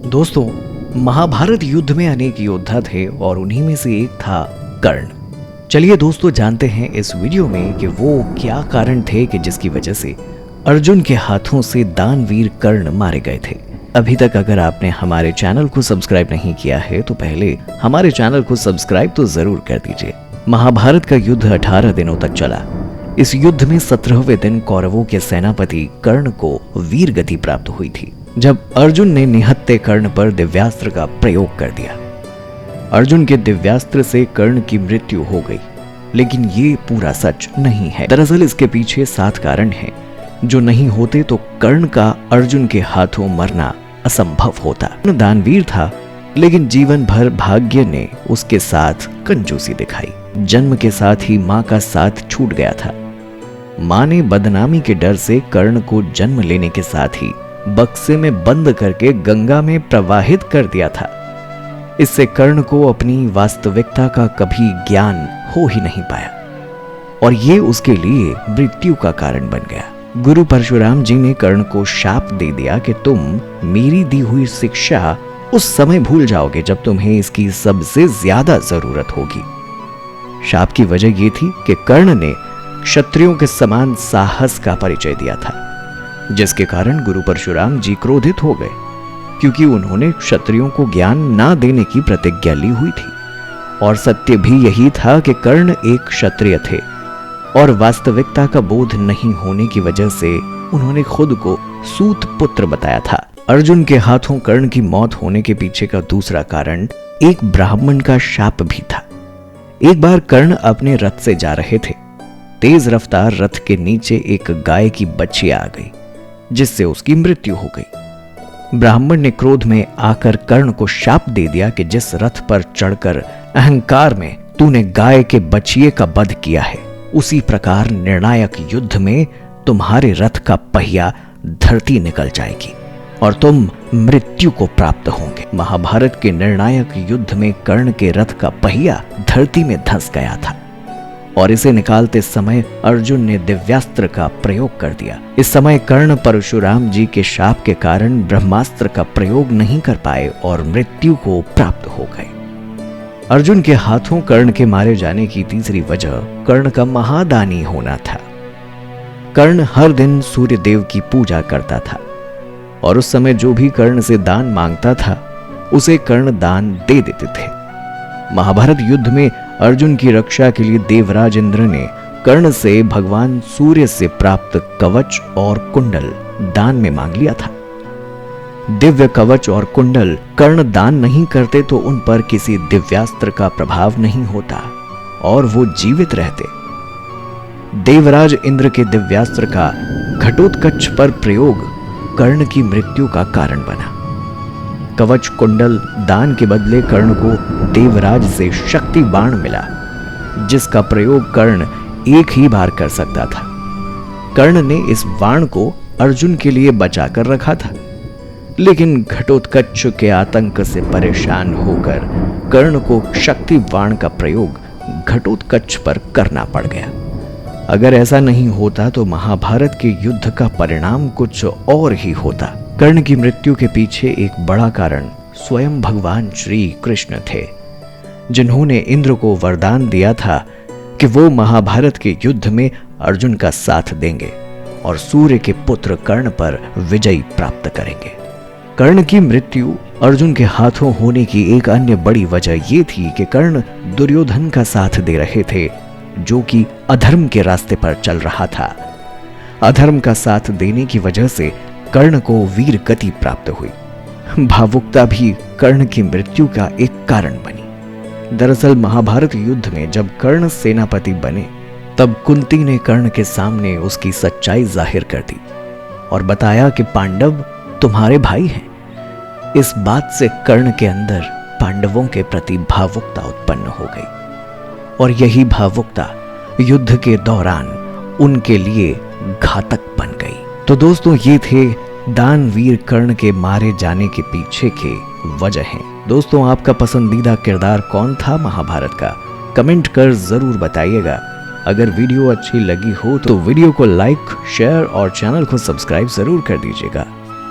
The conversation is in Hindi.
दोस्तों, महाभारत युद्ध में अनेक योद्धा थे और उन्हीं में से एक था कर्ण। चलिए दोस्तों, जानते हैं इस वीडियो में कि वो क्या कारण थे कि जिसकी वजह से अर्जुन के हाथों से दानवीर कर्ण मारे गए थे। अभी तक अगर आपने हमारे चैनल को सब्सक्राइब नहीं किया है तो पहले हमारे चैनल को सब्सक्राइब तो जरूर कर दीजिए। महाभारत का युद्ध 18 दिनों तक चला। इस युद्ध में 17वें दिन कौरवों के सेनापति कर्ण को वीर गति प्राप्त हुई थी, जब अर्जुन ने निहत्थे कर्ण पर दिव्यास्त्र का प्रयोग कर दिया। अर्जुन के दिव्यास्त्र से कर्ण की मृत्यु हो गई, लेकिन ये पूरा सच नहीं है। दरअसल इसके पीछे 7 कारण हैं, जो नहीं होते तो कर्ण का अर्जुन के हाथों मरना असंभव होता। दानवीर था, लेकिन जीवन भर भाग्य ने उसके साथ कंजूसी दिखाई। जन्म के साथ ही मां का साथ छूट गया था। मां ने बदनामी के डर से कर्ण को जन्म लेने के साथ ही बक्से में बंद करके गंगा में प्रवाहित कर दिया था। इससे कर्ण को अपनी वास्तविकता का कभी ज्ञान हो ही नहीं पाया और ये उसके लिए मृत्यु का कारण बन गया। गुरु परशुराम जी ने कर्ण को शाप दे दिया कि तुम मेरी दी हुई शिक्षा उस समय भूल जाओगे जब तुम्हें इसकी सबसे ज्यादा जरूरत होगी। शाप की वजह यह थी कि कर्ण ने क्षत्रियों के समान साहस का परिचय दिया था, जिसके कारण गुरु परशुराम जी क्रोधित हो गए, क्योंकि उन्होंने क्षत्रियों को ज्ञान ना देने की प्रतिज्ञा ली हुई थी। और सत्य भी यही था कि कर्ण एक क्षत्रिय थे और वास्तविकता का बोध नहीं होने की वजह से उन्होंने खुद को सूत पुत्र बताया था। अर्जुन के हाथों कर्ण की मौत होने के पीछे का दूसरा कारण एक ब्राह्मण का शाप भी था। एक बार कर्ण अपने रथ से जा रहे थे। तेज रफ्तार रथ के नीचे एक गाय की बच्ची आ गई, जिससे उसकी मृत्यु हो गई। ब्राह्मण ने क्रोध में आकर कर्ण को शाप दे दिया कि जिस रथ पर चढ़कर अहंकार में तूने गाय के बच्चिए का वध किया है, उसी प्रकार निर्णायक युद्ध में तुम्हारे रथ का पहिया धरती निकल जाएगी और तुम मृत्यु को प्राप्त होंगे। महाभारत के निर्णायक युद्ध में कर्ण के रथ का पहिया धरती में धंस गया था और इसे निकालते समय अर्जुन ने दिव्यास्त्र का प्रयोग कर दिया। इस समय कर्ण परशुराम जी के शाप के कारण ब्रह्मास्त्र का प्रयोग नहीं कर पाए और मृत्यु को प्राप्त हो गए। अर्जुन के हाथों कर्ण के मारे जाने की तीसरी वजह कर्ण का महादानी होना था। कर्ण हर दिन सूर्य देव की पूजा करता था और उस समय जो भी कर्ण से दान मांगता था उसे कर्ण दान दे देते थे। महाभारत युद्ध में अर्जुन की रक्षा के लिए देवराज इंद्र ने कर्ण से भगवान सूर्य से प्राप्त कवच और कुंडल दान में मांग लिया था। दिव्य कवच और कुंडल कर्ण दान नहीं करते तो उन पर किसी दिव्यास्त्र का प्रभाव नहीं होता और वो जीवित रहते। देवराज इंद्र के दिव्यास्त्र का घटोत्कच पर प्रयोग कर्ण की मृत्यु का कारण बना। कवच कुंडल दान के बदले कर्ण को देवराज से शक्ति बाण मिला, जिसका प्रयोग कर्ण एक ही बार कर सकता था। कर्ण ने इस बाण को अर्जुन के लिए बचाकर रखा था, लेकिन घटोत्कच के आतंक से परेशान होकर कर्ण को शक्ति बाण का प्रयोग घटोत्कच पर करना पड़ गया। अगर ऐसा नहीं होता तो महाभारत के युद्ध का परिणाम कुछ और ही होता। कर्ण की मृत्यु के पीछे एक बड़ा कारण स्वयं भगवान श्री कृष्ण थे, जिन्होंने इंद्र को वरदान दिया था कि वो महाभारत के युद्ध में अर्जुन का साथ देंगे और सूर्य के पुत्र कर्ण पर विजय प्राप्त करेंगे। कर्ण की मृत्यु अर्जुन के हाथों होने की एक अन्य बड़ी वजह ये थी कि कर्ण दुर्योधन का साथ दे रहे थे, जो कि अधर्म के रास्ते पर चल रहा था। अधर्म का साथ देने की वजह से कर्ण को वीर गति प्राप्त हुई। भावुकता भी कर्ण की मृत्यु का एक कारण बनी। दरअसल महाभारत युद्ध में जब कर्ण सेनापति बने, तब कुंती ने कर्ण के सामने उसकी सच्चाई जाहिर कर दी और बताया कि पांडव तुम्हारे भाई हैं। इस बात से कर्ण के अंदर पांडवों के प्रति भावुकता उत्पन्न हो गई और यही भावुकता युद्ध के दौरान उनके लिए घातक बन गई। तो दोस्तों, ये थे दानवीर कर्ण के मारे जाने के पीछे के वजह हैं। दोस्तों, आपका पसंदीदा किरदार कौन था महाभारत का? कमेंट कर जरूर बताइएगा। अगर वीडियो अच्छी लगी हो तो वीडियो को लाइक, शेयर और चैनल को सब्सक्राइब जरूर कर दीजिएगा।